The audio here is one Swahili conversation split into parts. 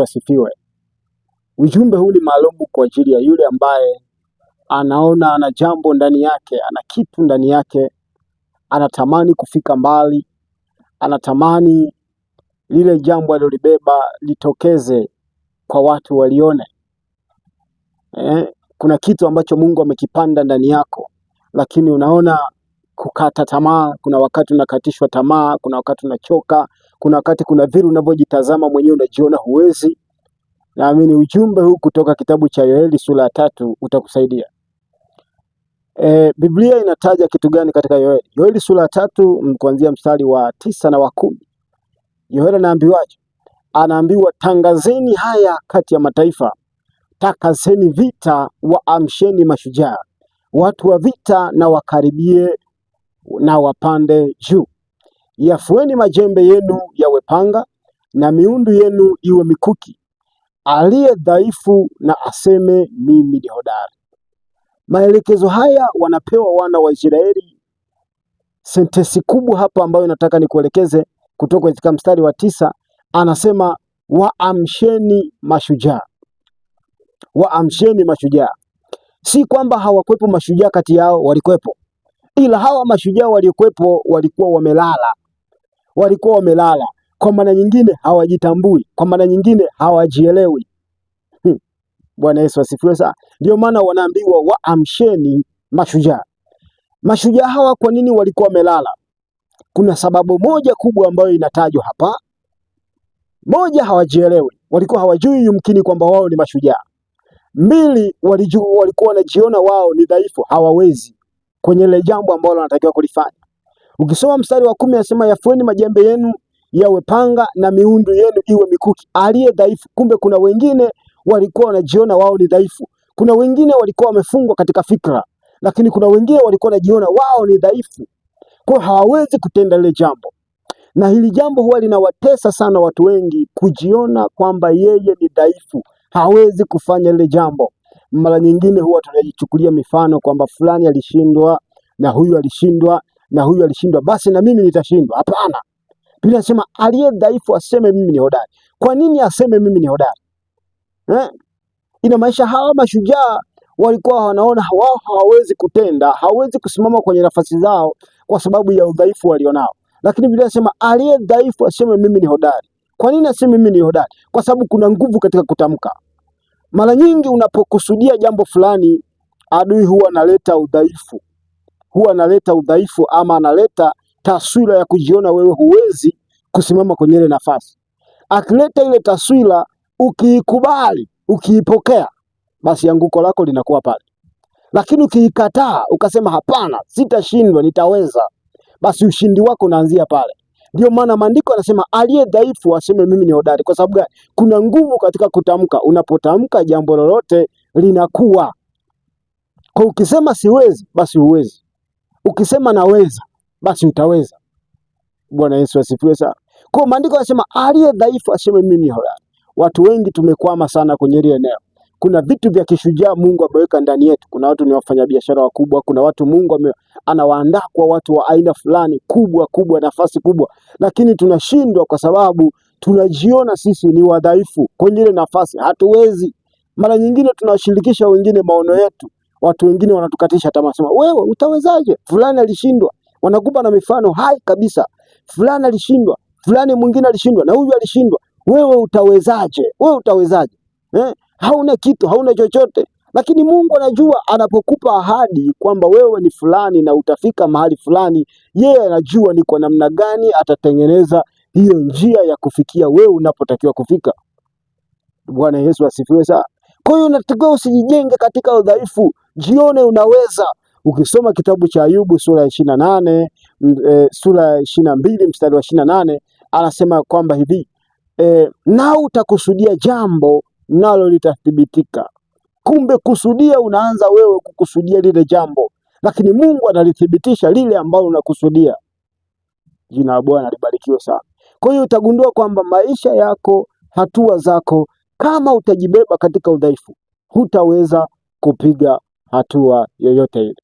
Asifiwe. Ujumbe huu ni maalum kwa ajili ya yule ambaye anaona ana jambo ndani yake, ana kitu ndani yake, anatamani kufika mbali, anatamani lile jambo alilobeba litokeze kwa watu walione. Kuna kitu ambacho Mungu amekipanda ndani yako, lakini unaona kukata tamaa. Kuna wakati unakatishwa tamaa, kuna wakati unachoka, kuna wakati kuna vitu unavyojitazama mwenyewe unajiona huwezi. Naamini ujumbe huu kutoka kitabu cha Yoeli sura ya 3 utakusaidia. Biblia inataja kitu gani katika Yoeli? Yoeli sura ya 3 kuanzia mstari wa 9 na wa 10. Yoeli anaambiwaje? Anaambiwa, tangazeni haya kati ya mataifa, takazeni vita, waamsheni mashujaa, watu wa vita na wakaribie na wapande juu. Yafueni majembe yenu yawe panga na miundu yenu iwe mikuki. Aliye dhaifu na aseme mimi ni hodari. Maelekezo haya wanapewa wana wa Israeli. Sentensi kubwa hapa ambayo nataka nikuelekeze kutoka katika mstari wa 9, anasema waamsheni mashujaa. Waamsheni mashujaa. Si kwamba hawakwepo mashujaa kati yao, walikwepo. Ila hawa mashujaa walikuwepo walikuwa wamelala. Walikuwa wamelala. Kwa maana nyingine hawajitambui, kwa maana nyingine hawajielewi. Bwana Yesu asifiwe sana. Ndio maana wanaambiwa waamsheni mashujaa. Mashujaa hawa kwa nini walikuwa wamelala? Kuna sababu moja kubwa ambayo inatajwa hapa. Moja, hawajielewi. Walikuwa hawajui yumkini kwamba wao ni mashujaa. 2, walikuwa wanajiona wao ni dhaifu, hawawezi kwenye ile jambo ambalo wanatakiwa kulifanya. Ukisoma mstari wa 10 anasema yafueni majembe yenu yawe panga na miundu yenu iwe mikuki. Aliye dhaifu. Kumbe kuna wengine walikuwa wanajiona wao ni dhaifu. Kuna wengine walikuwa wamefungwa katika fikra, lakini kuna wengine walikuwa wanajiona wao ni dhaifu. Kwa hawawezi kutenda lile jambo. Na hili jambo huwa linawatesa sana watu wengi, kujiona kwamba yeye ni dhaifu, hawezi kufanya lile jambo. Mara nyingine huwa tunajichukulia mifano kwamba fulani alishindwa na huyu alishindwa na huyu alishindwa, basi na mimi nitashindwa. Hapana. Biblia inasema aliye dhaifu aseme mimi ni hodari. Kwa nini aseme mimi ni hodari? Ina maisha hawa mashujaa walikuwa wanaona wao hawawezi kutenda, hawawezi kusimama kwenye nafasi zao kwa sababu ya udhaifu walionao. Lakini Biblia inasema aliye dhaifu aseme mimi ni hodari. Kwa nini aseme mimi ni hodari? Kwa sababu kuna nguvu katika kutamka. Mara nyingi unapokusudia jambo fulani, adui huwa analeta udhaifu. Huwa analeta udhaifu ama analeta taswira ya kujiona wewe huwezi kusimama kwenye ile nafasi. Akileta ile taswira, ukiikubali, ukiipokea, basi anguko lako linakuwa pale. Lakini ukiikataa, ukasema hapana, sitashindwa, nitaweza, basi ushindi wako unaanzia pale. Ndio maana maandiko yanasema aliye dhaifu aseme mimi ni hodari. Kwa sababu gani? Kuna nguvu katika kutamka. Unapotamka jambo lolote linakuwa. Kwa ukisema siwezi, basi huwezi. Ukisema naweza, basi utaweza. Bwana Yesu asifiwe sana. Kwa maandiko yanasema aliye dhaifu aseme mimi ni hodari. Watu wengi tumekwama sana kwenye ile eneo. Kuna vitu vya kishujaa Mungu ameweka ndani yetu. Kuna watu ni wafanyabiashara wakubwa, kuna watu Mungu anawaandaa kwa watu wa aina fulani, kubwa, nafasi kubwa, lakini tunashindwa kwa sababu tunajiona sisi ni wadhaifu kwenye ile nafasi, hatuwezi. Mara nyingine tunawashirikisha wengine maono yetu. Watu wengine wanatukatisha tamaa, sema wewe utawezaje? Fulani alishindwa. Wanakupa na mifano hai kabisa. Fulani alishindwa, fulani mwingine alishindwa, na huyu alishindwa. Wewe utawezaje? Wewe utawezaje? Hauna kitu, hauna chochote. Lakini Mungu anajua, anapokupa ahadi kwamba wewe ni fulani na utafika mahali fulani, yeye anajua ni kwa namna gani atatengeneza hiyo njia ya kufikia wewe unapotakiwa kufika. Bwana Yesu asifiwe sana. Kwa hiyo unatakiwa usijijenge katika udhaifu, jione unaweza. Ukisoma kitabu cha Ayubu sura ya 28, sura ya 22 mstari wa 28, anasema kwamba hivi, na utakusudia jambo nalo litathibitika. Kumbe kusudia, unaanza wewe kukusudia lile jambo, lakini Mungu analithibitisha lile ambalo unakusudia. Jina la Bwana libarikiwe sana. Kwa hiyo utagundua kwamba maisha yako, hatua zako, kama utajibeba katika udhaifu, hutaweza kupiga hatua yoyote ile.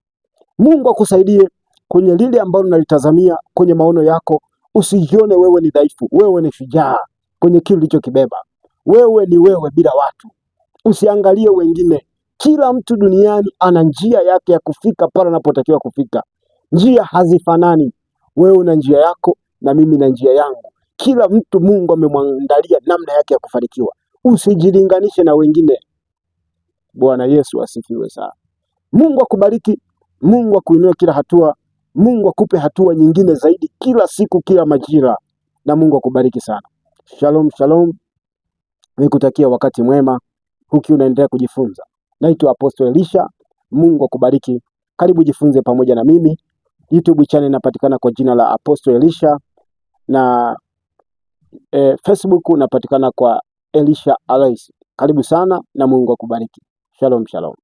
Mungu akusaidie kwenye lile ambalo unalitazamia kwenye maono yako. Usijione wewe ni dhaifu, wewe ni shujaa kwenye kile ulichokibeba. Wewe ni wewe bila watu. Usiangalie wengine. Kila mtu duniani ana njia yake ya kufika pale anapotakiwa kufika. Njia hazifanani. Wewe una njia yako na mimi na njia yangu. Kila mtu Mungu amemwandalia namna yake ya kufanikiwa. Usijilinganishe na wengine. Bwana Yesu asifiwe sana. Mungu akubariki, Mungu akuinue kila hatua, Mungu akupe hatua nyingine zaidi kila siku, kila majira, na Mungu akubariki sana. Shalom, shalom. Nikutakia wakati mwema huki unaendelea kujifunza. Naitwa Apostle Elisha. Mungu akubariki. Karibu jifunze pamoja na mimi. YouTube channel inapatikana kwa jina la Apostle Elisha na Facebook unapatikana kwa Elisha Alois. Karibu sana na Mungu akubariki. Shalom, shalom.